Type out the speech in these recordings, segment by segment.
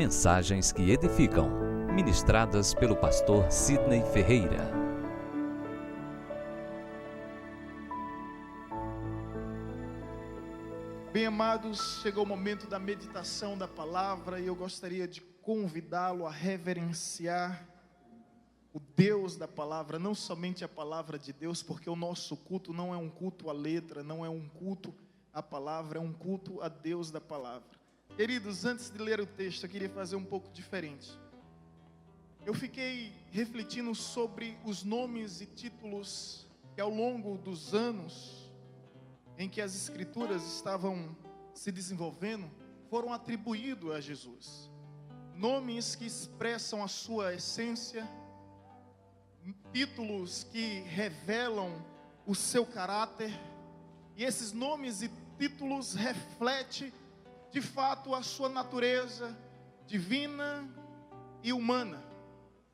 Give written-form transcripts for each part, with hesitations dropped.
Mensagens que edificam, ministradas pelo pastor Sidney Ferreira. Bem, amados, chegou o momento da meditação da palavra e eu gostaria de convidá-lo a reverenciar o Deus da palavra, não somente a palavra de Deus, porque o nosso culto não é um culto à letra, não é um culto à palavra, é um culto a Deus da palavra. Queridos, antes de ler o texto, eu queria fazer um pouco diferente. Eu fiquei refletindo sobre os nomes e títulos que ao longo dos anos em que as escrituras estavam se desenvolvendo, foram atribuídos a Jesus. Nomes que expressam a sua essência, títulos que revelam o seu caráter, e esses nomes e títulos refletem de fato a sua natureza divina e humana.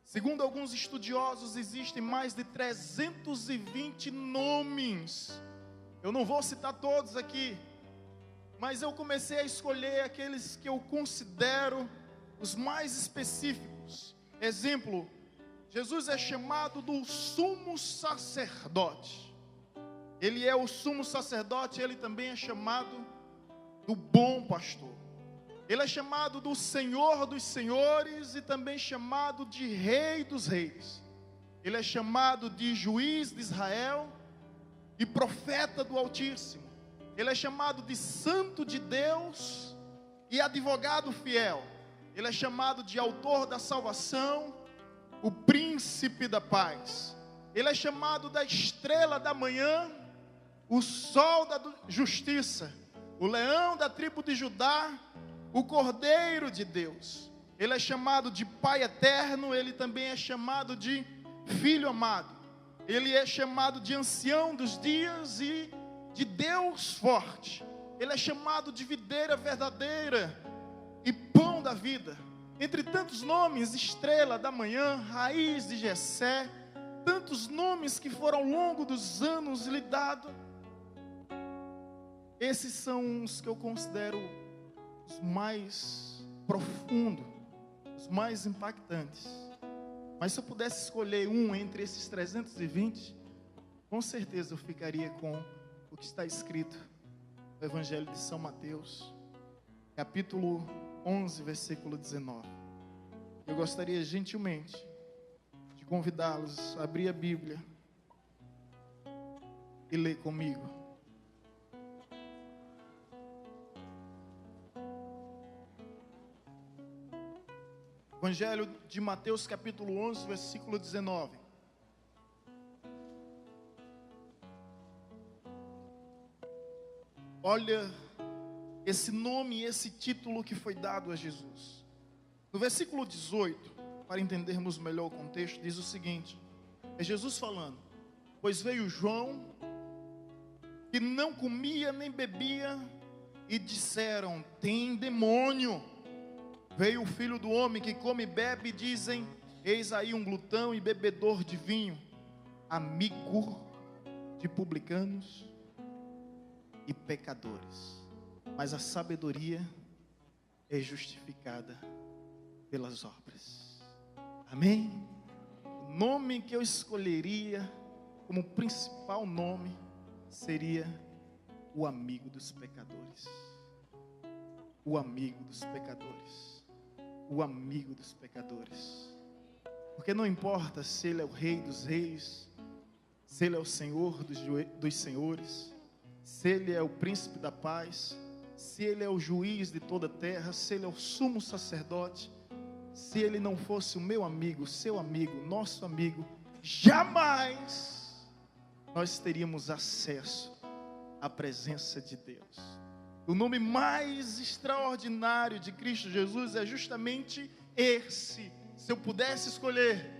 Segundo alguns estudiosos, existem mais de 320 nomes. Eu não vou citar todos aqui, mas eu comecei a escolher aqueles que eu considero os mais específicos. Exemplo, Jesus é chamado do sumo sacerdote. Ele é o sumo sacerdote, ele também é chamado do bom pastor. Ele é chamado do Senhor dos senhores e também chamado de Rei dos reis. Ele é chamado de juiz de Israel e profeta do Altíssimo. Ele é chamado de santo de Deus e advogado fiel. Ele é chamado de autor da salvação, o príncipe da paz. Ele é chamado da estrela da manhã, o sol da justiça, o leão da tribo de Judá, o cordeiro de Deus. Ele é chamado de Pai eterno, ele também é chamado de Filho amado. Ele é chamado de ancião dos dias e de Deus forte. Ele é chamado de videira verdadeira e pão da vida. Entre tantos nomes, estrela da manhã, raiz de Jessé, tantos nomes que foram ao longo dos anos lhe dados. Esses são os que eu considero os mais profundos, os mais impactantes. Mas se eu pudesse escolher um entre esses 320, com certeza eu ficaria com o que está escrito no Evangelho de São Mateus, capítulo 11, versículo 19. Eu gostaria gentilmente de convidá-los a abrir a Bíblia e ler comigo. Evangelho de Mateus, capítulo 11, versículo 19. Olha esse nome e esse título que foi dado a Jesus. No versículo 18, para entendermos melhor o contexto, diz o seguinte: é Jesus falando: pois veio João, que não comia nem bebia, e disseram: tem demônio. Veio o filho do homem que come e bebe, e dizem: eis aí um glutão e bebedor de vinho, amigo de publicanos e pecadores. Mas a sabedoria é justificada pelas obras. Amém? O nome que eu escolheria como principal nome seria o amigo dos pecadores. O amigo dos pecadores. O amigo dos pecadores. Porque não importa se ele é o Rei dos reis, se ele é o Senhor dos senhores, se ele é o príncipe da paz, se ele é o juiz de toda a terra, se ele é o sumo sacerdote, se ele não fosse o meu amigo, seu amigo, nosso amigo, jamais nós teríamos acesso à presença de Deus. O nome mais extraordinário de Cristo Jesus é justamente esse. Se eu pudesse escolher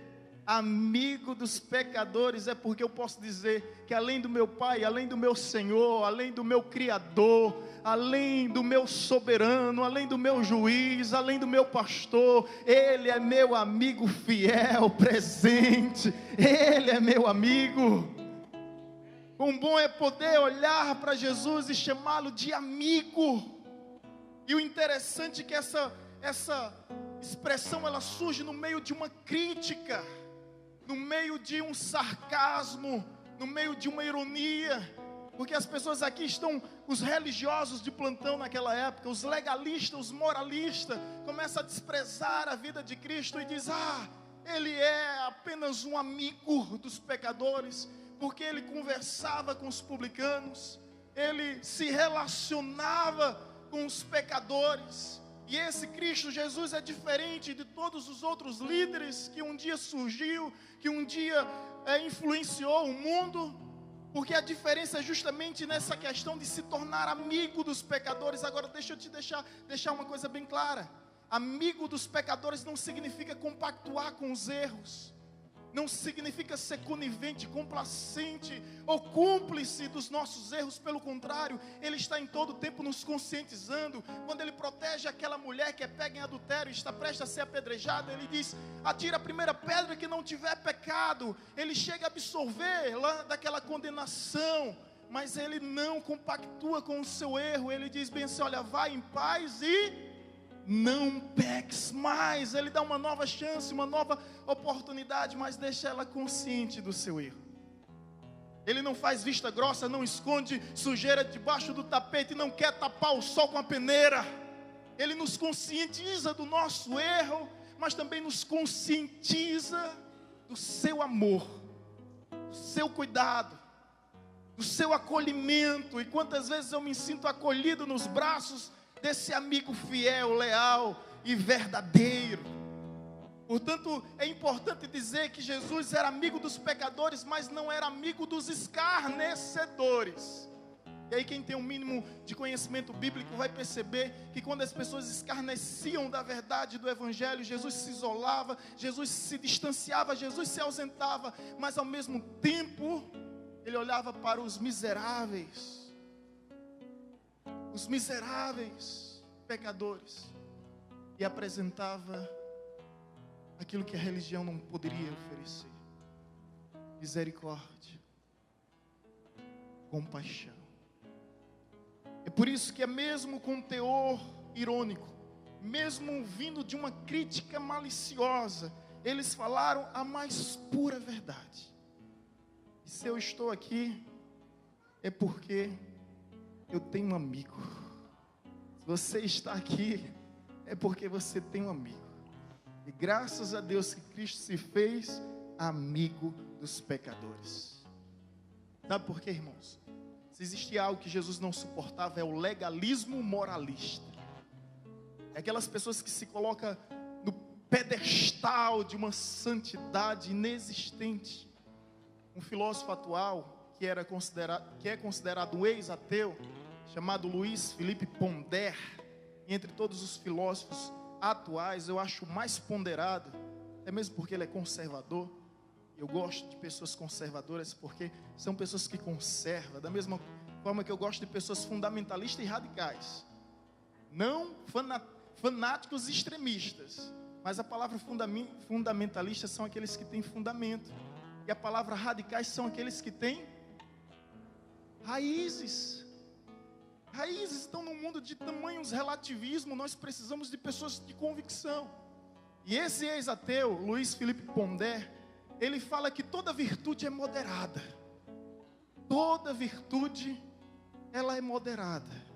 amigo dos pecadores, é porque eu posso dizer que além do meu Pai, além do meu Senhor, além do meu Criador, além do meu soberano, além do meu juiz, além do meu pastor, Ele é meu amigo fiel, presente. Ele é meu amigo. Quão bom é poder olhar para Jesus e chamá-lo de amigo. E o interessante é que essa expressão ela surge no meio de uma crítica, no meio de um sarcasmo, no meio de uma ironia, porque as pessoas aqui estão, os religiosos de plantão naquela época, os legalistas, os moralistas, começam a desprezar a vida de Cristo e diz: ele é apenas um amigo dos pecadores, porque ele conversava com os publicanos, ele se relacionava com os pecadores. E esse Cristo Jesus é diferente de todos os outros líderes que um dia surgiu, que um dia influenciou o mundo, porque a diferença é justamente nessa questão de se tornar amigo dos pecadores. Agora deixa eu te deixar uma coisa bem clara: amigo dos pecadores não significa compactuar com os erros, não significa ser conivente, complacente ou cúmplice dos nossos erros. Pelo contrário, Ele está em todo tempo nos conscientizando. Quando Ele protege aquela mulher que é pega em adultério e está prestes a ser apedrejada, Ele diz: atira a primeira pedra que não tiver pecado. Ele chega a absolver lá daquela condenação, mas Ele não compactua com o seu erro. Ele diz bem assim: olha, vai em paz e não peques mais. Ele dá uma nova chance, uma nova oportunidade, mas deixa ela consciente do seu erro. Ele não faz vista grossa, não esconde sujeira debaixo do tapete, não quer tapar o sol com a peneira. Ele nos conscientiza do nosso erro, mas também nos conscientiza do seu amor, do seu cuidado, do seu acolhimento. E quantas vezes eu me sinto acolhido nos braços desse amigo fiel, leal e verdadeiro. Portanto, é importante dizer que Jesus era amigo dos pecadores, mas não era amigo dos escarnecedores. E aí quem tem um mínimo de conhecimento bíblico vai perceber que quando as pessoas escarneciam da verdade do Evangelho, Jesus se isolava, Jesus se distanciava, Jesus se ausentava, mas ao mesmo tempo, Ele olhava para os miseráveis pecadores, e apresentava aquilo que a religião não poderia oferecer: misericórdia, compaixão. É por isso que é mesmo com teor irônico, mesmo vindo de uma crítica maliciosa, eles falaram a mais pura verdade. E se eu estou aqui, é porque eu tenho um amigo. Se você está aqui, é porque você tem um amigo. E graças a Deus que Cristo se fez amigo dos pecadores. Sabe por quê, irmãos? Se existia algo que Jesus não suportava, é o legalismo moralista. É aquelas pessoas que se colocam no pedestal de uma santidade inexistente. Um filósofo atual, que é considerado um ex-ateu, chamado Luiz Felipe Pondé, entre todos os filósofos atuais, eu acho o mais ponderado, até mesmo porque ele é conservador. Eu gosto de pessoas conservadoras porque são pessoas que conservam, da mesma forma que eu gosto de pessoas fundamentalistas e radicais, não fanáticos e extremistas, mas a palavra fundamentalista são aqueles que têm fundamento, e a palavra radicais são aqueles que têm raízes estão no mundo de tamanhos relativismo. Nós precisamos de pessoas de convicção. E esse ex-ateu, Luiz Felipe Pondé, ele fala que toda virtude é moderada. Toda virtude, ela é moderada.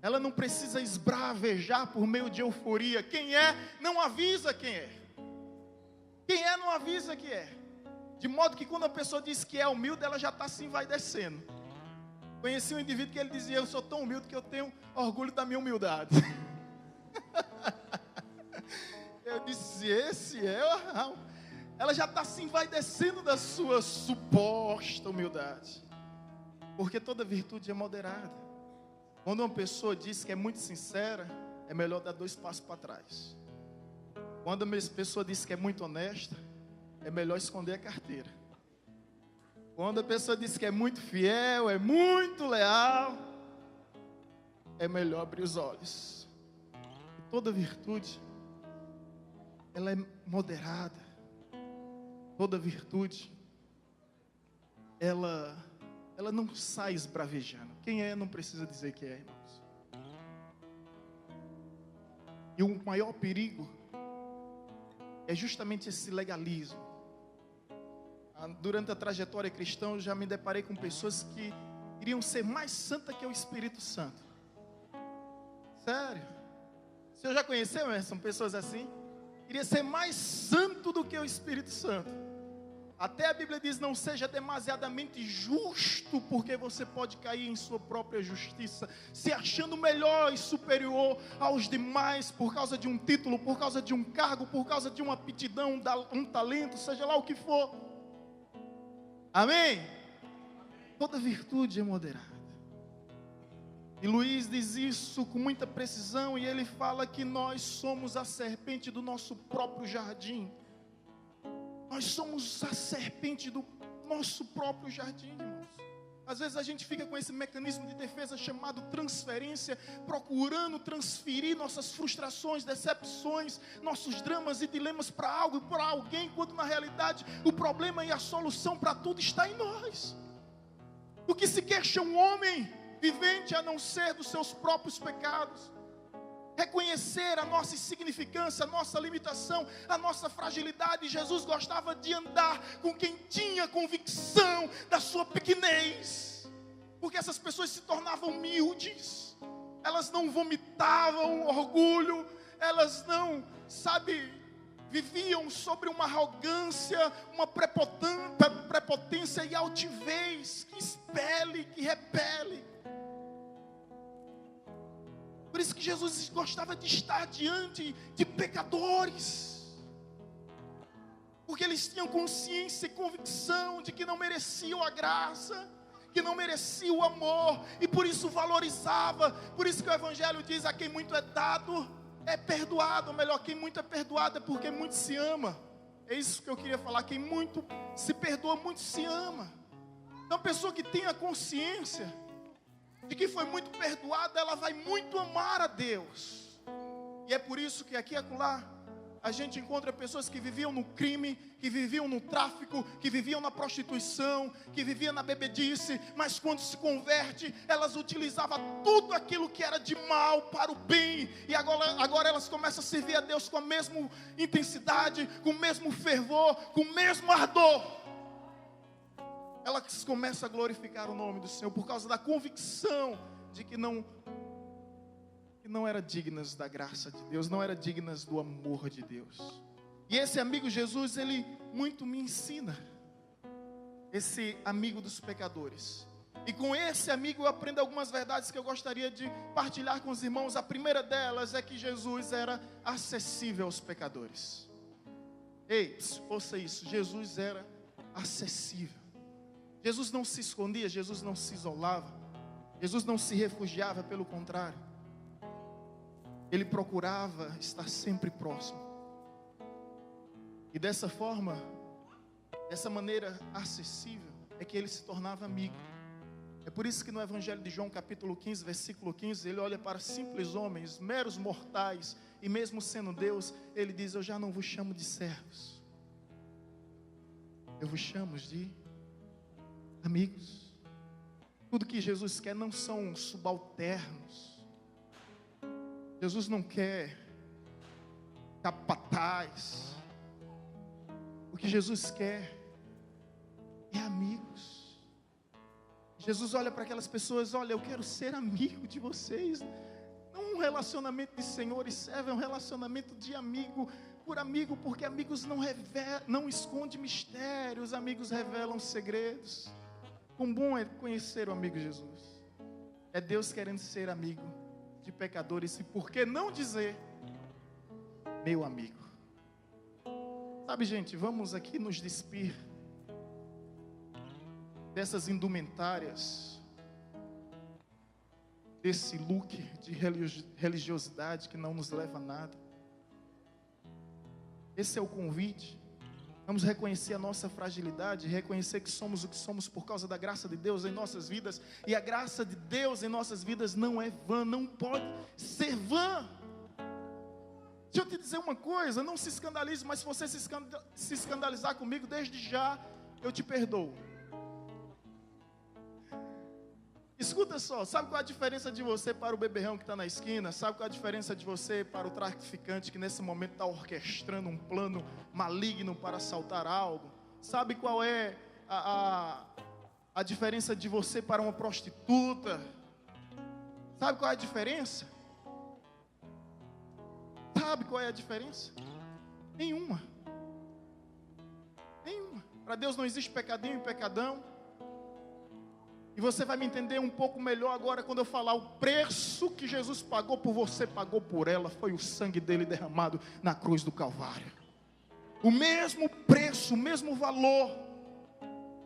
Ela não precisa esbravejar por meio de euforia. Quem é, não avisa quem é. Quem é, não avisa que é. De modo que quando a pessoa diz que é humilde, ela já está se envaidecendo. Conheci um indivíduo que ele dizia: eu sou tão humilde que eu tenho orgulho da minha humildade. Eu disse: esse é o... Ela já está se envaidecendo da sua suposta humildade. Porque toda virtude é moderada. Quando uma pessoa diz que é muito sincera, é melhor dar 2 passos para trás. Quando a pessoa diz que é muito honesta, é melhor esconder a carteira. Quando a pessoa diz que é muito fiel, é muito leal, é melhor abrir os olhos. E toda virtude, ela é moderada. Toda virtude, ela não sai esbravejando. Quem é, não precisa dizer que é, irmãos. E o maior perigo é justamente esse legalismo. Durante a trajetória cristã, eu já me deparei com pessoas que queriam ser mais santa que o Espírito Santo. Sério? O senhor já conheceu, Emerson, pessoas assim? Queria ser mais santo do que o Espírito Santo. Até a Bíblia diz, não seja demasiadamente justo, porque você pode cair em sua própria justiça, se achando melhor e superior aos demais, por causa de um título, por causa de um cargo, por causa de uma aptidão, um talento, seja lá o que for. Amém? Toda virtude é moderada. E Luís diz isso com muita precisão, e ele fala que nós somos a serpente do nosso próprio jardim. Nós somos a serpente do nosso próprio jardim, irmãos. Às vezes a gente fica com esse mecanismo de defesa chamado transferência, procurando transferir nossas frustrações, decepções, nossos dramas e dilemas para algo e para alguém, quando na realidade o problema e a solução para tudo está em nós. O que se queixa um homem vivente a não ser dos seus próprios pecados? Reconhecer a nossa insignificância, a nossa limitação, a nossa fragilidade. Jesus gostava de andar com quem tinha convicção da sua pequenez, porque essas pessoas se tornavam humildes, elas não vomitavam orgulho, elas não, viviam sobre uma arrogância, uma prepotência e altivez que expele, que repele. Por isso que Jesus gostava de estar diante de pecadores, porque eles tinham consciência e convicção de que não mereciam a graça, que não mereciam o amor, e por isso valorizava. Por isso que o Evangelho diz, a quem muito é dado, é perdoado. Ou melhor, quem muito é perdoado é porque muito se ama. É isso que eu queria falar, quem muito se perdoa, muito se ama. Então a pessoa que tem a consciência de que foi muito perdoada, ela vai muito amar a Deus. E é por isso que aqui e acolá a gente encontra pessoas que viviam no crime, que viviam no tráfico, que viviam na prostituição, que viviam na bebedice, mas quando se converte, elas utilizavam tudo aquilo que era de mal para o bem, e agora elas começam a servir a Deus com a mesma intensidade, com o mesmo fervor, com o mesmo ardor. Elas começam a glorificar o nome do Senhor por causa da convicção de que não eram dignas da graça de Deus, não eram dignas do amor de Deus. E esse amigo Jesus, ele muito me ensina, esse amigo dos pecadores. E com esse amigo eu aprendo algumas verdades que eu gostaria de partilhar com os irmãos. A primeira delas é que Jesus era acessível aos pecadores. Ei, ouça isso, Jesus era acessível. Jesus não se escondia, Jesus não se isolava, Jesus não se refugiava, pelo contrário, Ele procurava estar sempre próximo. E dessa forma, dessa maneira acessível, é que Ele se tornava amigo. É por isso que no Evangelho de João, capítulo 15, versículo 15, Ele olha para simples homens, meros mortais, e mesmo sendo Deus, Ele diz, eu já não vos chamo de servos, eu vos chamo de amigos. Tudo que Jesus quer não são subalternos. Jesus não quer capataz. O que Jesus quer é amigos. Jesus olha para aquelas pessoas, olha, eu quero ser amigo de vocês. Não um relacionamento de senhor e servo, é um relacionamento de amigo por amigo, porque amigos não escondem mistérios, amigos revelam segredos. Quão bom é conhecer o amigo Jesus. É Deus querendo ser amigo de pecadores. E por que não dizer meu amigo? Sabe, gente, vamos aqui nos despir dessas indumentárias, desse look de religiosidade que não nos leva a nada. Esse é o convite. Vamos reconhecer a nossa fragilidade, reconhecer que somos o que somos por causa da graça de Deus em nossas vidas. E a graça de Deus em nossas vidas não é vã, não pode ser vã. Deixa eu te dizer uma coisa, não se escandalize, mas se você se escandalizar comigo, desde já eu te perdoo. Escuta só, sabe qual é a diferença de você para o beberrão que está na esquina? Sabe qual é a diferença de você para o traficante que nesse momento está orquestrando um plano maligno para assaltar algo? Sabe qual é a diferença de você para uma prostituta? Sabe qual é a diferença? Sabe qual é a diferença? Nenhuma. Nenhuma. Para Deus não existe pecadinho e pecadão. E você vai me entender um pouco melhor agora quando eu falar o preço que Jesus pagou por você, pagou por ela, foi o sangue dele derramado na cruz do Calvário. O mesmo preço, o mesmo valor,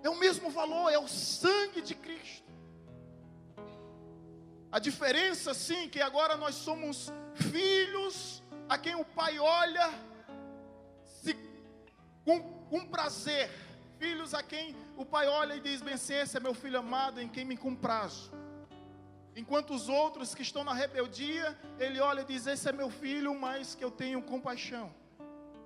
é o mesmo valor, é o sangue de Cristo. A diferença sim, que agora nós somos filhos a quem o Pai olha com prazer. Filhos a quem o Pai olha e diz: bem, esse é meu filho amado em quem me comprazo. Enquanto os outros que estão na rebeldia, Ele olha e diz: esse é meu filho, mas que eu tenho compaixão.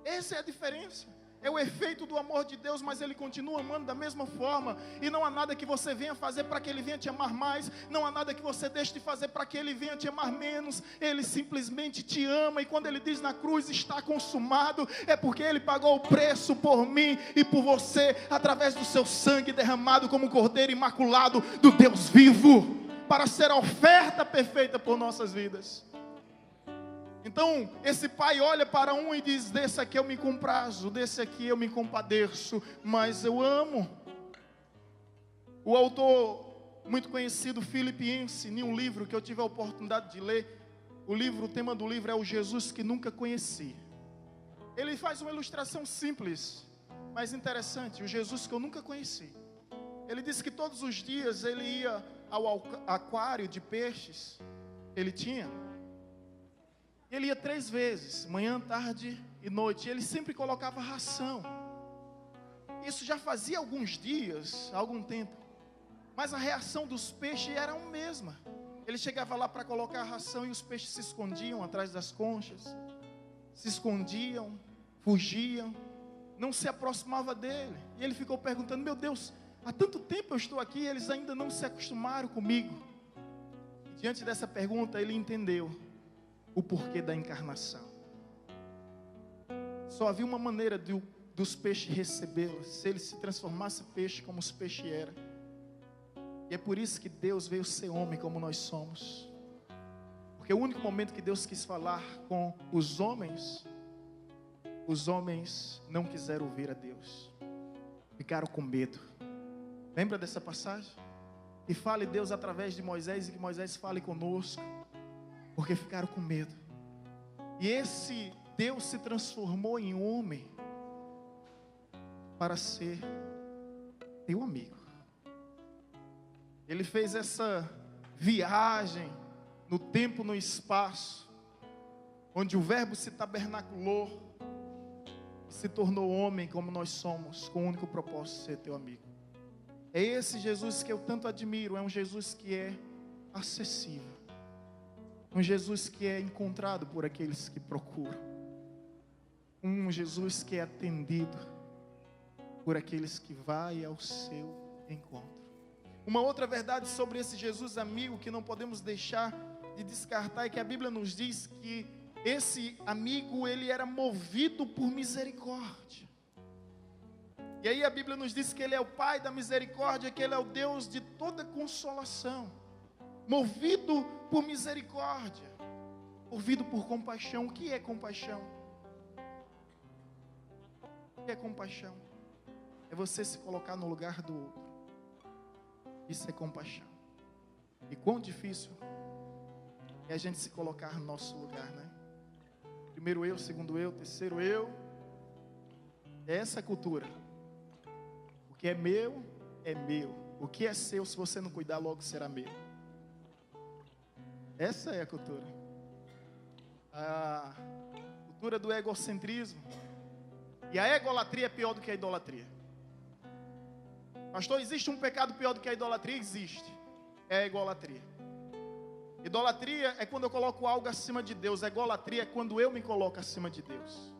Essa é a diferença. É o efeito do amor de Deus, mas Ele continua amando da mesma forma. E não há nada que você venha fazer para que Ele venha te amar mais. Não há nada que você deixe de fazer para que Ele venha te amar menos. Ele simplesmente te ama. E quando Ele diz na cruz: está consumado, é porque Ele pagou o preço por mim e por você, através do seu sangue derramado como um cordeiro imaculado do Deus vivo, para ser a oferta perfeita por nossas vidas. Então, esse pai olha para um e diz: desse aqui eu me comprazo, desse aqui eu me compadeço, mas eu amo. O autor muito conhecido, Philip Yancey, em um livro que eu tive a oportunidade de ler, o tema do livro é o Jesus que nunca conheci. Ele faz uma ilustração simples, mas interessante, o Jesus que eu nunca conheci. Ele disse que todos os dias ele ia ao aquário de peixes, ele tinha. Ele ia 3 vezes, manhã, tarde e noite. E ele sempre colocava ração. Isso já fazia alguns dias, algum tempo. Mas a reação dos peixes era a mesma. Ele chegava lá para colocar a ração e os peixes se escondiam atrás das conchas. Se escondiam, fugiam, não se aproximava dele. E ele ficou perguntando: meu Deus, há tanto tempo eu estou aqui e eles ainda não se acostumaram comigo. E diante dessa pergunta ele entendeu o porquê da encarnação. Só havia uma maneira dos peixes recebê-lo, se ele se transformasse em peixe como os peixes eram. E é por isso que Deus veio ser homem como nós somos. Porque o único momento que Deus quis falar com os homens não quiseram ouvir a Deus. Ficaram com medo. Lembra dessa passagem? E fale Deus através de Moisés e que Moisés fale conosco. Porque ficaram com medo. E esse Deus se transformou em homem para ser teu amigo. Ele fez essa viagem no tempo e no espaço, onde o verbo se tabernaculou, se tornou homem como nós somos, com o único propósito de ser teu amigo. É esse Jesus que eu tanto admiro, é um Jesus que é acessível. Um Jesus que é encontrado por aqueles que procuram. Um Jesus que é atendido por aqueles que vai ao seu encontro. Uma outra verdade sobre esse Jesus amigo que não podemos deixar de descartar é que a Bíblia nos diz que esse amigo, ele era movido por misericórdia. E aí a Bíblia nos diz que ele é o Pai da misericórdia, que ele é o Deus de toda consolação. Movido por misericórdia, movido por compaixão. O que é compaixão? O que é compaixão? É você se colocar no lugar do outro. Isso é compaixão. E quão difícil é a gente se colocar no nosso lugar, né? Primeiro eu, segundo eu, terceiro eu. É essa a cultura. O que é meu, é meu. O que é seu, se você não cuidar, logo será meu. Essa é a cultura. A cultura do egocentrismo. E a egolatria é pior do que a idolatria. Pastor, existe um pecado pior do que a idolatria? Existe. É a egolatria. Idolatria é quando eu coloco algo acima de Deus. A egolatria é quando eu me coloco acima de Deus.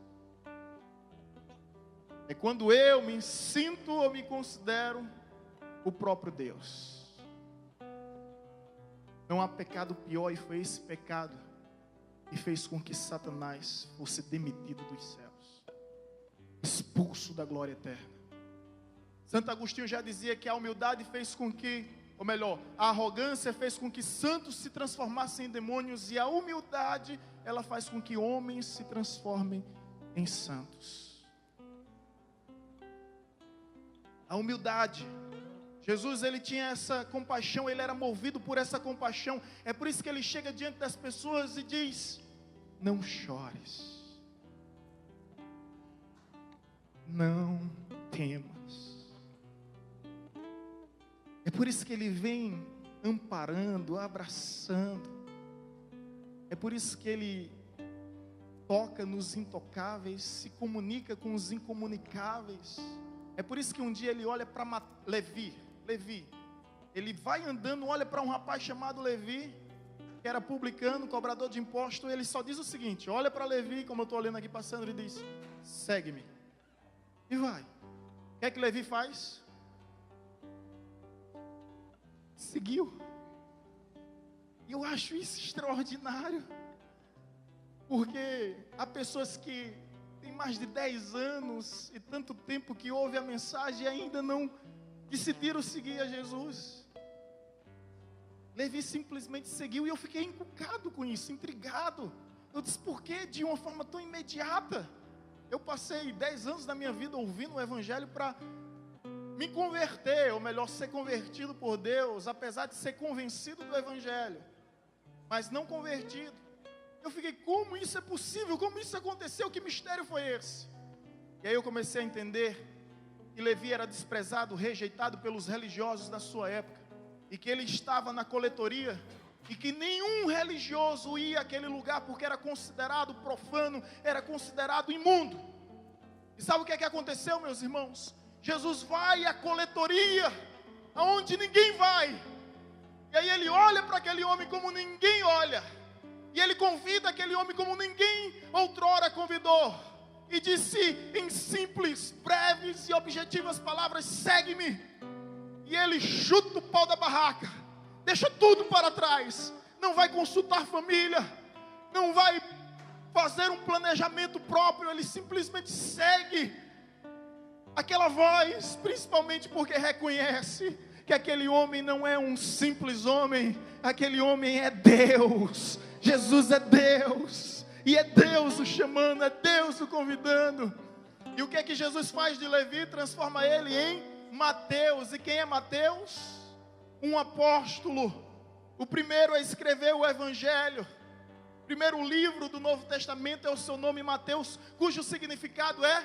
É quando eu me sinto ou me considero o próprio Deus. Não há pecado pior, e foi esse pecado que fez com que Satanás fosse demitido dos céus, expulso da glória eterna. Santo Agostinho já dizia que a humildade fez com que, ou melhor, a arrogância fez com que santos se transformassem em demônios, e a humildade, ela faz com que homens se transformem em santos. A humildade, Jesus, ele tinha essa compaixão, ele era movido por essa compaixão. É por isso que ele chega diante das pessoas e diz: não chores, não temas. É por isso que ele vem amparando, abraçando. É por isso que ele toca nos intocáveis, se comunica com os incomunicáveis. É por isso que um dia ele olha para Levi, ele vai andando, olha para um rapaz chamado Levi, que era publicano, cobrador de imposto. Ele só diz o seguinte: olha para Levi, como eu estou olhando aqui passando, ele diz: segue-me. E vai. O que é que Levi faz? Seguiu. E eu acho isso extraordinário, porque há pessoas que têm mais de 10 anos e tanto tempo que ouvem a mensagem e ainda não decidiram seguir a Jesus. Levi simplesmente seguiu, e eu fiquei encucado com isso, intrigado. Eu disse: por que de uma forma tão imediata? Eu passei 10 anos da minha vida ouvindo o Evangelho para me converter, ou melhor, ser convertido por Deus, apesar de ser convencido do Evangelho, mas não convertido. Eu fiquei: como isso é possível? Como isso aconteceu? Que mistério foi esse? E aí eu comecei a entender que Levi era desprezado, rejeitado pelos religiosos da sua época, e que ele estava na coletoria, e que nenhum religioso ia àquele lugar, porque era considerado profano, era considerado imundo. E sabe o que é que aconteceu, meus irmãos? Jesus vai à coletoria, aonde ninguém vai, e aí ele olha para aquele homem como ninguém olha, e ele convida aquele homem como ninguém outrora convidou, e disse em simples, breves e objetivas palavras: segue-me. E ele chuta o pau da barraca, deixa tudo para trás, não vai consultar família, não vai fazer um planejamento próprio, ele simplesmente segue aquela voz, principalmente porque reconhece que aquele homem não é um simples homem, aquele homem é Deus. Jesus é Deus, e é Deus o chamando, é Deus o convidando. E o que é que Jesus faz de Levi? Transforma ele em Mateus. E quem é Mateus? Um apóstolo, o primeiro a escrever o Evangelho. O primeiro livro do Novo Testamento é o seu nome, Mateus, cujo significado é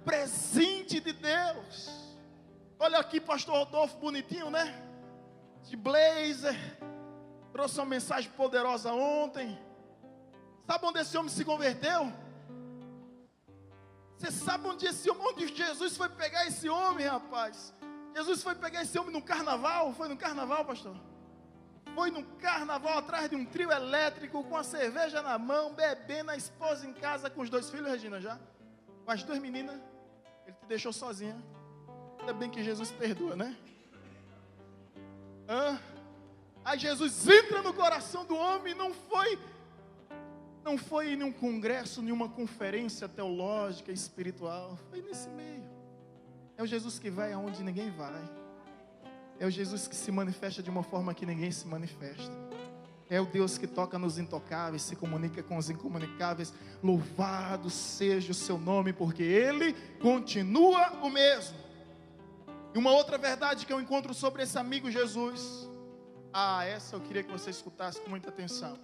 presente de Deus. Olha aqui, pastor Rodolfo, bonitinho, né? De blazer, trouxe uma mensagem poderosa ontem. Sabe onde esse homem se converteu? Você sabe onde Jesus foi pegar esse homem, rapaz? Jesus foi pegar esse homem no carnaval. Foi no carnaval, pastor? Foi no carnaval, atrás de um trio elétrico, com a cerveja na mão, bebendo, a esposa em casa com os 2 filhos, Regina, já? Com as 2 meninas. Ele te deixou sozinha. Ainda bem que Jesus perdoa, né? Aí Jesus entra no coração do homem. Não foi em nenhum congresso, nenhuma conferência teológica, espiritual. Foi nesse meio. É o Jesus que vai aonde ninguém vai. É o Jesus que se manifesta de uma forma que ninguém se manifesta. É o Deus que toca nos intocáveis, se comunica com os incomunicáveis. Louvado seja o seu nome, porque Ele continua o mesmo. E uma outra verdade que eu encontro sobre esse amigo Jesus, essa eu queria que você escutasse com muita atenção,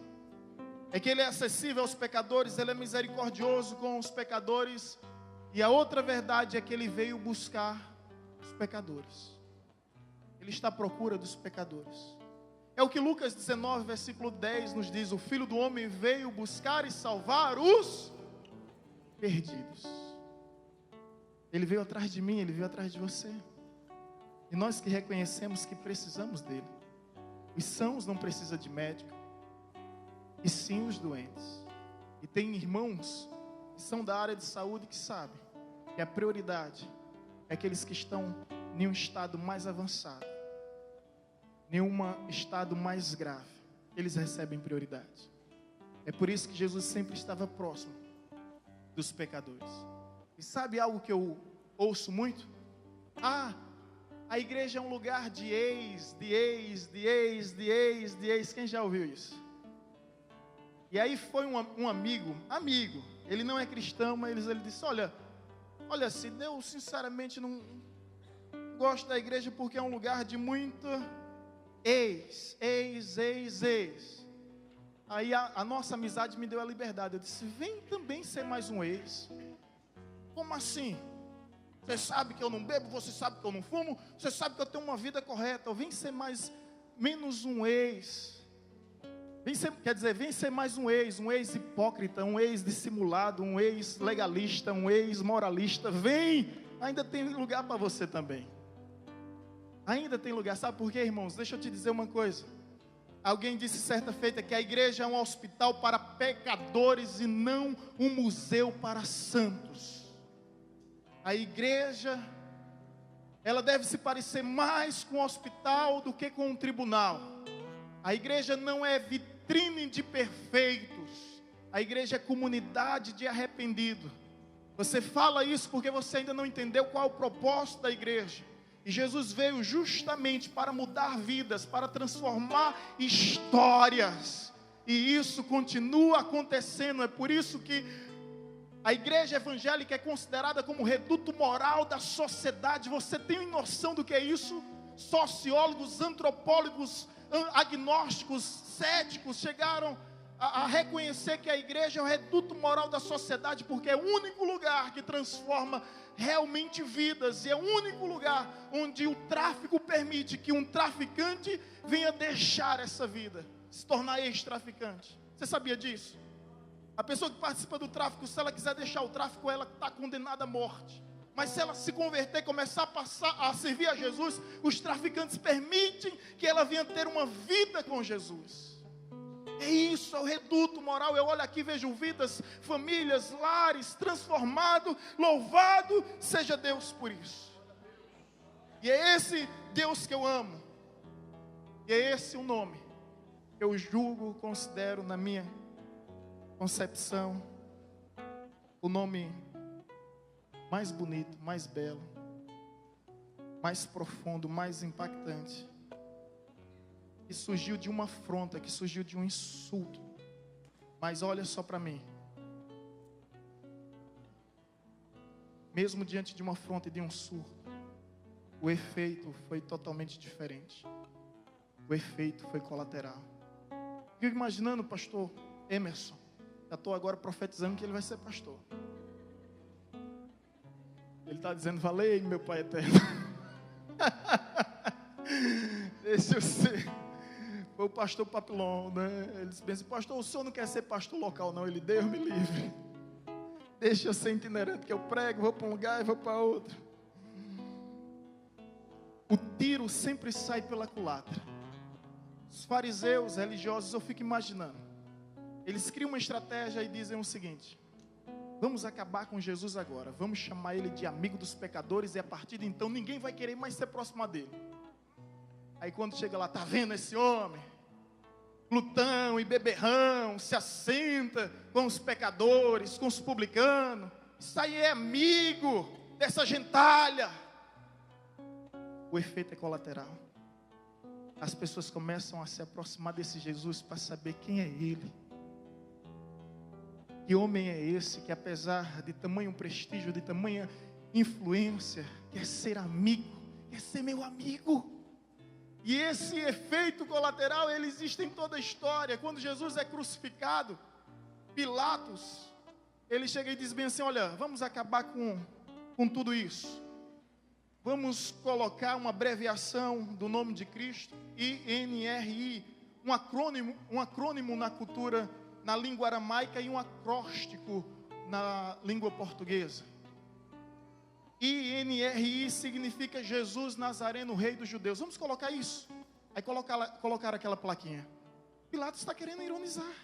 é que Ele é acessível aos pecadores, Ele é misericordioso com os pecadores. E a outra verdade é que Ele veio buscar os pecadores. Ele está à procura dos pecadores. É o que Lucas 19, versículo 10 nos diz: o Filho do Homem veio buscar e salvar os perdidos. Ele veio atrás de mim, Ele veio atrás de você. E nós que reconhecemos que precisamos dEle. Os sãos não precisam de médico, e sim os doentes. E tem irmãos que são da área de saúde que sabem que a prioridade é aqueles que estão em um estado mais avançado, em um estado mais grave. eles recebem prioridade. É por isso que Jesus sempre estava próximo dos pecadores. E sabe algo que eu ouço muito? A igreja é um lugar de ex. Quem já ouviu isso? E aí foi um amigo, ele não é cristão, mas ele disse, olha, se eu sinceramente não gosto da igreja porque é um lugar de muita ex. Aí a nossa amizade me deu a liberdade. Eu disse, vem também ser mais um ex. Como assim? Você sabe que eu não bebo, você sabe que eu não fumo, você sabe que eu tenho uma vida correta. Vem ser menos um ex. Vem ser mais um ex hipócrita, um ex dissimulado, um ex legalista, um ex moralista. Vem, ainda tem lugar para você também. Ainda tem lugar, sabe por quê, irmãos? Deixa eu te dizer uma coisa. Alguém disse certa feita que a igreja é um hospital para pecadores e não um museu para santos. A igreja, ela deve se parecer mais com um hospital do que com um tribunal. A igreja não é vitrine de perfeitos. A igreja é comunidade de arrependido. Você fala isso porque você ainda não entendeu qual é o propósito da igreja. E Jesus veio justamente para mudar vidas, para transformar histórias. E isso continua acontecendo. É por isso que a igreja evangélica é considerada como o reduto moral da sociedade. Você tem noção do que é isso? Sociólogos, antropólogos, agnósticos, céticos chegaram a reconhecer que a igreja é o reduto moral da sociedade, porque é o único lugar que transforma realmente vidas, e é o único lugar onde o tráfico permite que um traficante venha deixar essa vida, se tornar ex-traficante. Você sabia disso? A pessoa que participa do tráfico, se ela quiser deixar o tráfico, ela está condenada à morte. Mas se ela se converter e começar a servir a Jesus, os traficantes permitem que ela venha ter uma vida com Jesus. É isso, é o reduto moral. Eu olho aqui, vejo vidas, famílias, lares transformados. Louvado seja Deus por isso. E é esse Deus que eu amo. E é esse o nome que eu julgo, considero na minha concepção o nome mais bonito, mais belo, mais profundo, mais impactante, que surgiu de uma afronta, que surgiu de um insulto. Mas olha só para mim, mesmo diante de uma afronta e de um surto, o efeito foi totalmente diferente. O efeito foi colateral. Fico imaginando o pastor Emerson, já estou agora profetizando que ele vai ser pastor. Ele está dizendo, valei meu Pai eterno. Deixa eu ser. Foi o pastor Papilon, né? Ele disse, pastor, o senhor não quer ser pastor local não? Ele, Deus me livre. Deixa eu ser itinerante, que eu prego, vou para um lugar e vou para outro. O tiro sempre sai pela culatra. Os fariseus religiosos, eu fico imaginando, eles criam uma estratégia e dizem o seguinte: vamos acabar com Jesus agora, vamos chamar ele de amigo dos pecadores, e a partir de então ninguém vai querer mais se aproximar dele. Aí quando chega lá, tá vendo esse homem? Glutão e beberrão, se assenta com os pecadores, com os publicanos. Isso aí é amigo dessa gentalha. O efeito é colateral. As pessoas começam a se aproximar desse Jesus para saber quem é ele. Que homem é esse que, apesar de tamanho prestígio, de tamanha influência, quer ser amigo, quer ser meu amigo. E esse efeito colateral, ele existe em toda a história. Quando Jesus é crucificado, Pilatos, ele chega e diz bem assim, olha, vamos acabar com tudo isso. Vamos colocar uma abreviação do nome de Cristo, INRI, um acrônimo na cultura, na língua aramaica, e um acróstico na língua portuguesa. INRI significa Jesus Nazareno, Rei dos Judeus. Vamos colocar isso. Aí colocar aquela plaquinha. Pilatos está querendo ironizar.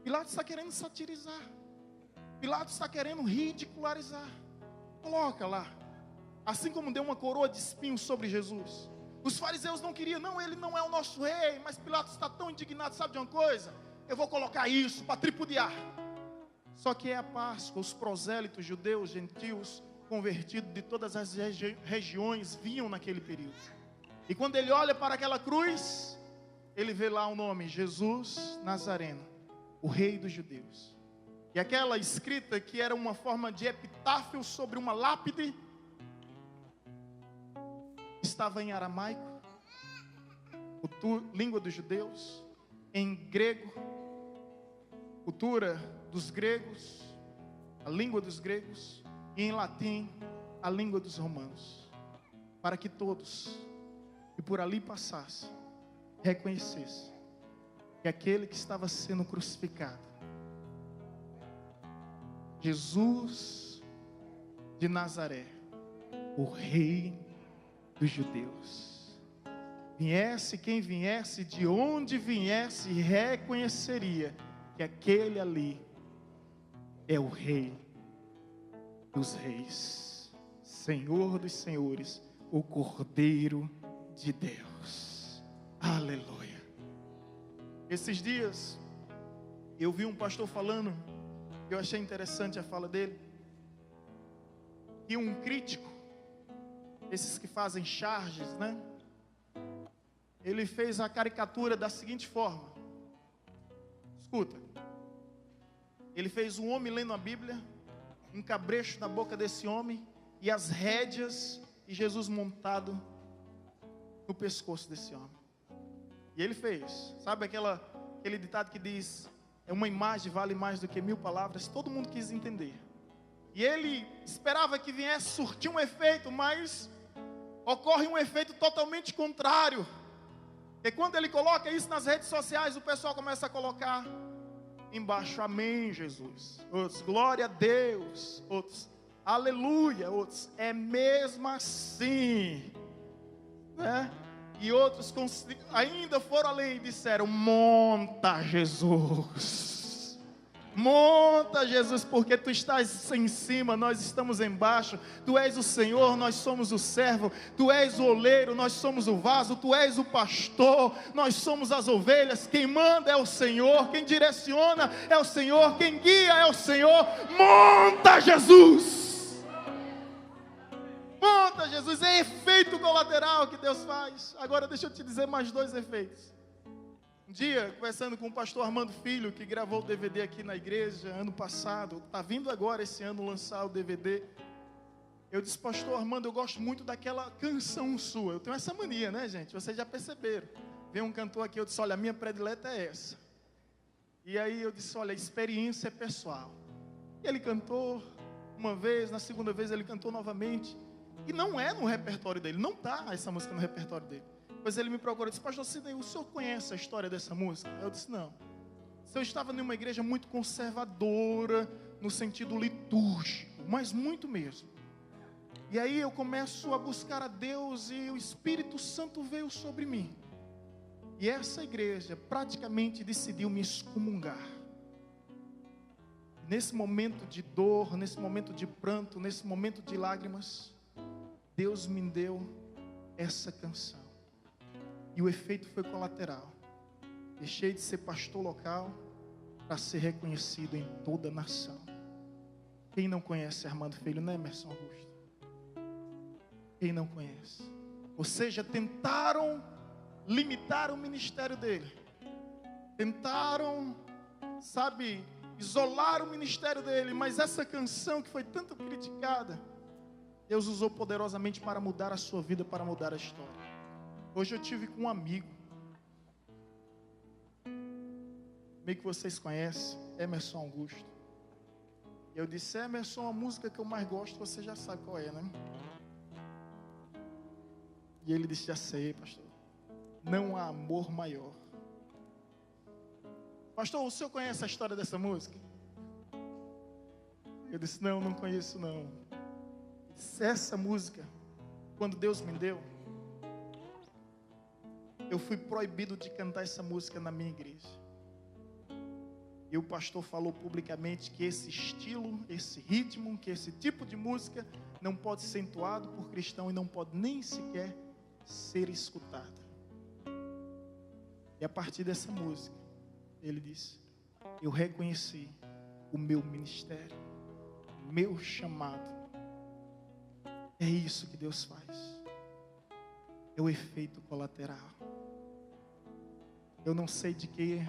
Pilatos está querendo satirizar. Pilatos está querendo ridicularizar. Coloca lá. Assim como deu uma coroa de espinhos sobre Jesus, Os fariseus não queriam, não, ele não é o nosso rei. Mas Pilatos está tão indignado, sabe de uma coisa? Eu vou colocar isso para tripudiar. Só que é a Páscoa, os prosélitos judeus, gentios, convertidos de todas as regiões, vinham naquele período. E quando ele olha para aquela cruz, ele vê lá o nome, Jesus Nazareno, o rei dos judeus. E aquela escrita que era uma forma de epitáfio sobre uma lápide, estava em aramaico, língua dos judeus, em grego, cultura dos gregos, a língua dos gregos, e em latim, a língua dos romanos, para que todos que por ali passassem, reconhecessem que aquele que estava sendo crucificado, Jesus de Nazaré, o rei dos judeus, viesse quem viesse, de onde viesse, reconheceria que aquele ali é o rei dos reis, Senhor dos senhores, o Cordeiro de Deus. Aleluia. Esses dias eu vi um pastor falando, eu achei interessante a fala dele, que um crítico, esses que fazem charges, né? Ele fez a caricatura da seguinte forma. Escuta. Ele fez um homem lendo a Bíblia, um cabrecho na boca desse homem e as rédeas e Jesus montado no pescoço desse homem. E ele fez, sabe aquele ditado que diz, é uma imagem vale mais do que 1000 palavras? Todo mundo quis entender. E ele esperava que viesse surtir um efeito, mas ocorre um efeito totalmente contrário. E quando ele coloca isso nas redes sociais, o pessoal começa a colocar embaixo, amém, Jesus. Outros, glória a Deus. Outros, aleluia. Outros, é mesmo assim, né? E outros ainda foram além e disseram, monta Jesus, monta Jesus, porque tu estás em cima, nós estamos embaixo, tu és o Senhor, nós somos o servo, tu és o oleiro, nós somos o vaso, tu és o pastor, nós somos as ovelhas, quem manda é o Senhor, quem direciona é o Senhor, quem guia é o Senhor, monta Jesus. Monta Jesus, é efeito colateral que Deus faz. Agora deixa eu te dizer mais 2 efeitos. Um dia, conversando com o pastor Armando Filho, que gravou o DVD aqui na igreja ano passado, está vindo agora esse ano lançar o DVD. Eu disse, pastor Armando, eu gosto muito daquela canção sua. Eu tenho essa mania, né, gente? Vocês já perceberam. Vem um cantor aqui, eu disse, olha, a minha predileta é essa. E aí eu disse, olha, a experiência é pessoal. E ele cantou uma vez, na segunda vez ele cantou novamente. E não é no repertório dele, não está essa música no repertório dele. Pois ele me procurou e disse, pastor Sidney, o senhor conhece a história dessa música? Eu disse, não. Eu estava em uma igreja muito conservadora, no sentido litúrgico, mas muito mesmo. E aí eu começo a buscar a Deus e o Espírito Santo veio sobre mim. E essa igreja praticamente decidiu me excomungar. Nesse momento de dor, nesse momento de pranto, nesse momento de lágrimas, Deus me deu essa canção. E o efeito foi colateral. Deixei de ser pastor local para ser reconhecido em toda a nação. Quem não conhece Armando Filho, né, Emerson Augusto? Quem não conhece? Ou seja, tentaram limitar o ministério dele. Tentaram, sabe, isolar o ministério dele. Mas essa canção que foi tanto criticada, Deus usou poderosamente para mudar a sua vida, para mudar a história. Hoje eu tive com um amigo que vocês conhecem, Emerson Augusto. Eu disse, Emerson, a música que eu mais gosto, você já sabe qual é, né? E ele disse, já sei, pastor. Não há amor maior. Pastor, o senhor conhece a história dessa música? Eu disse, não conheço não. Essa música, quando Deus me deu, eu fui proibido de cantar essa música na minha igreja. E o pastor falou publicamente que esse estilo, esse ritmo, que esse tipo de música não pode ser entoado por cristão e não pode nem sequer ser escutada. E a partir dessa música, ele disse: eu reconheci o meu ministério, o meu chamado. É isso que Deus faz. É o efeito colateral. Eu não sei de que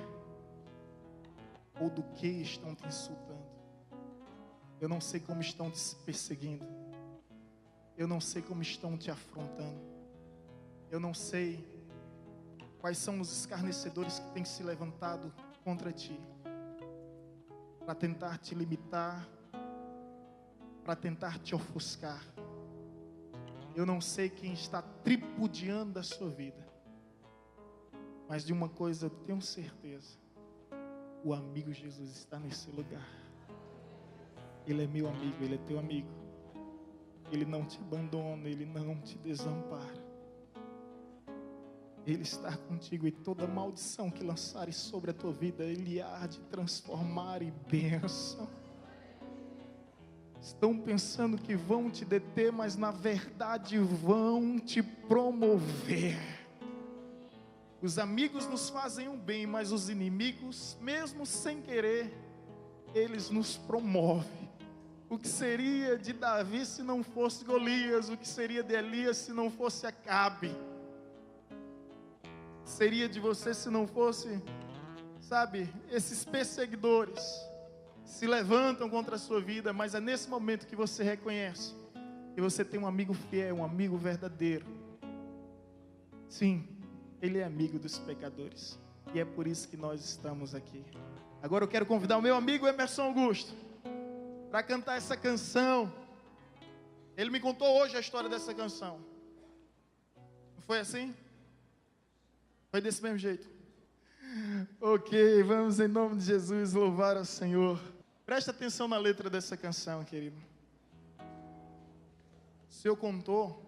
ou do que estão te insultando. Eu não sei como estão te perseguindo. Eu não sei como estão te afrontando. Eu não sei quais são os escarnecedores que têm se levantado contra ti, para tentar te limitar, para tentar te ofuscar. Eu não sei quem está tripudiando a sua vida, mas de uma coisa eu tenho certeza: o amigo Jesus está nesse lugar. Ele é meu amigo, ele é teu amigo. Ele não te abandona, ele não te desampara. Ele está contigo, e toda maldição que lançares sobre a tua vida, Ele há de transformar em bênção. Estão pensando que vão te deter, mas na verdade vão te promover. Os amigos nos fazem um bem, mas os inimigos, mesmo sem querer, eles nos promovem. O que seria de Davi se não fosse Golias? O que seria de Elias se não fosse Acabe? Seria de você se não fosse, sabe, esses perseguidores se levantam contra a sua vida, mas é nesse momento que você reconhece que você tem um amigo fiel, um amigo verdadeiro. Sim, Ele é amigo dos pecadores, e é por isso que nós estamos aqui. Agora eu quero convidar o meu amigo Emerson Augusto para cantar essa canção. Ele me contou hoje a história dessa canção. Não foi assim? Foi desse mesmo jeito? Ok, vamos em nome de Jesus louvar ao Senhor. Presta atenção na letra dessa canção, querido. O Senhor contou,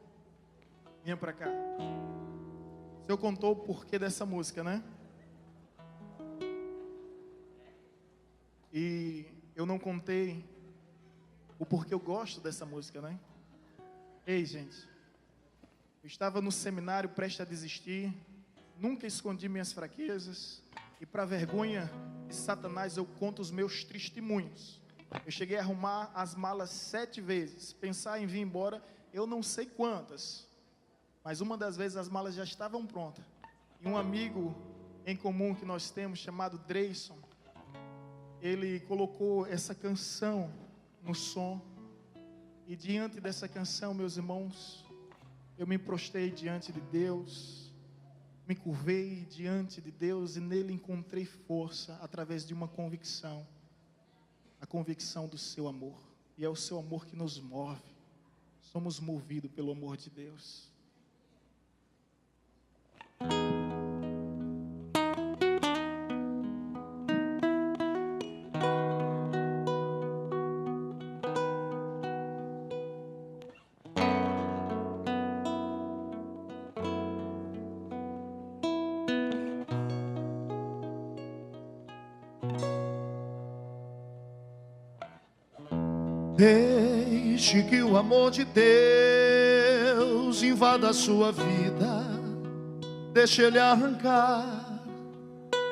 vinha para cá. O Senhor contou o porquê dessa música, né? E eu não contei o porquê eu gosto dessa música, né? Ei, gente, eu estava no seminário prestes a desistir. Nunca escondi minhas fraquezas, e para vergonha de Satanás eu conto os meus testemunhos. Eu cheguei a arrumar as malas 7 vezes, pensar em vir embora, eu não sei quantas, mas uma das vezes as malas já estavam prontas. E um amigo em comum que nós temos, chamado Dreyson, ele colocou essa canção no som, e diante dessa canção, meus irmãos, eu me prostrei diante de Deus, me curvei diante de Deus, e nele encontrei força através de uma convicção, a convicção do seu amor, e é o seu amor que nos move. Somos movidos pelo amor de Deus. Deixe que o amor de Deus invada a sua vida. Deixe Ele arrancar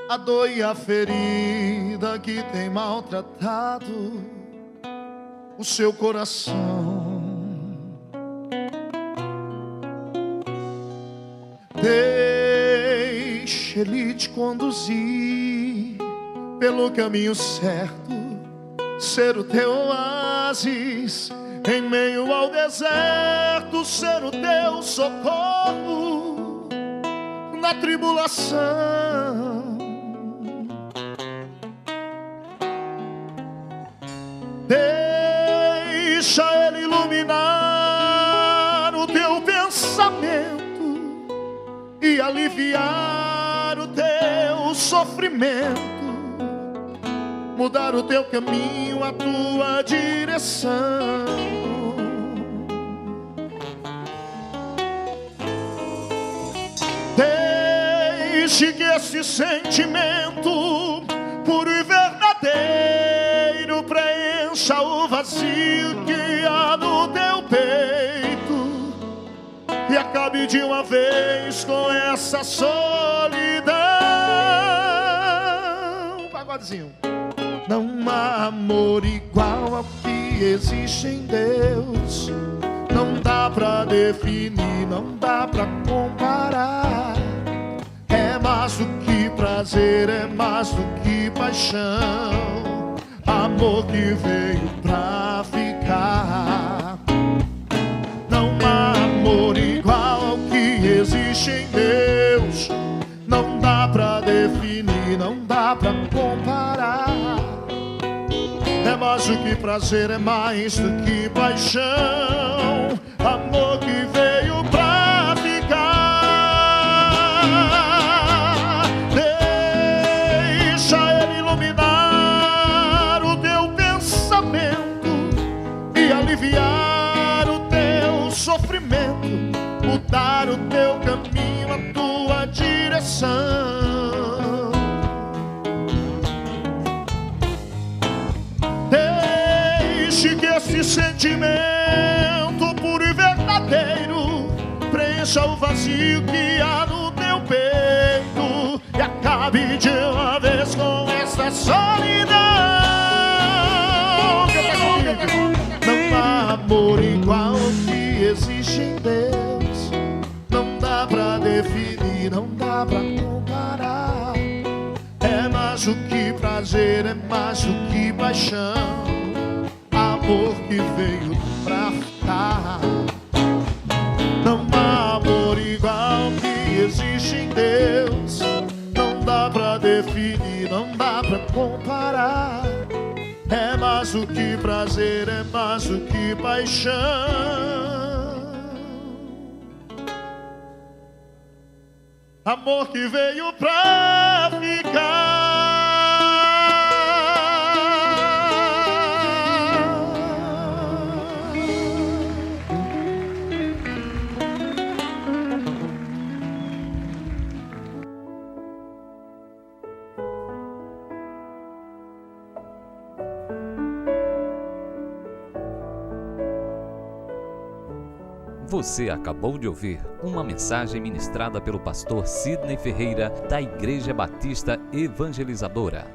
a dor e a ferida que tem maltratado o seu coração. Deixe Ele te conduzir pelo caminho certo, ser o teu oásis em meio ao deserto, ser o teu socorro na tribulação. Deixa Ele iluminar o teu pensamento e aliviar o teu sofrimento, mudar o teu caminho, a tua direção. Deixe que esse sentimento puro e verdadeiro preencha o vazio que há no teu peito, e acabe de uma vez com essa solidão. Pagodezinho. Não há amor igual ao que existe em Deus. Não dá pra definir, não dá pra comparar. É mais do que prazer, é mais do que paixão. Amor que veio pra ficar. Não há amor igual ao que existe em Deus. Não dá pra definir, não dá pra comparar. É mais do que prazer, é mais do que paixão. Amor que veio pra ficar. Deixa ele iluminar o teu pensamento e aliviar o teu sofrimento, mudar o teu caminho, a tua direção. Deixe que esse sentimento puro e verdadeiro preencha o vazio que há no teu peito e acabe de uma vez com essa solidão. Não há amor igual ao que existe em Deus. Não dá pra definir, não dá pra comparar. É mais do que prazer, é mais do que paixão. Amor que veio pra ficar. Não há amor igual que existe em Deus. Não dá pra definir, não dá pra comparar. É mais do que prazer, é mais do que paixão. Amor que veio pra ficar. Você acabou de ouvir uma mensagem ministrada pelo pastor Sidney Ferreira, da Igreja Batista Evangelizadora.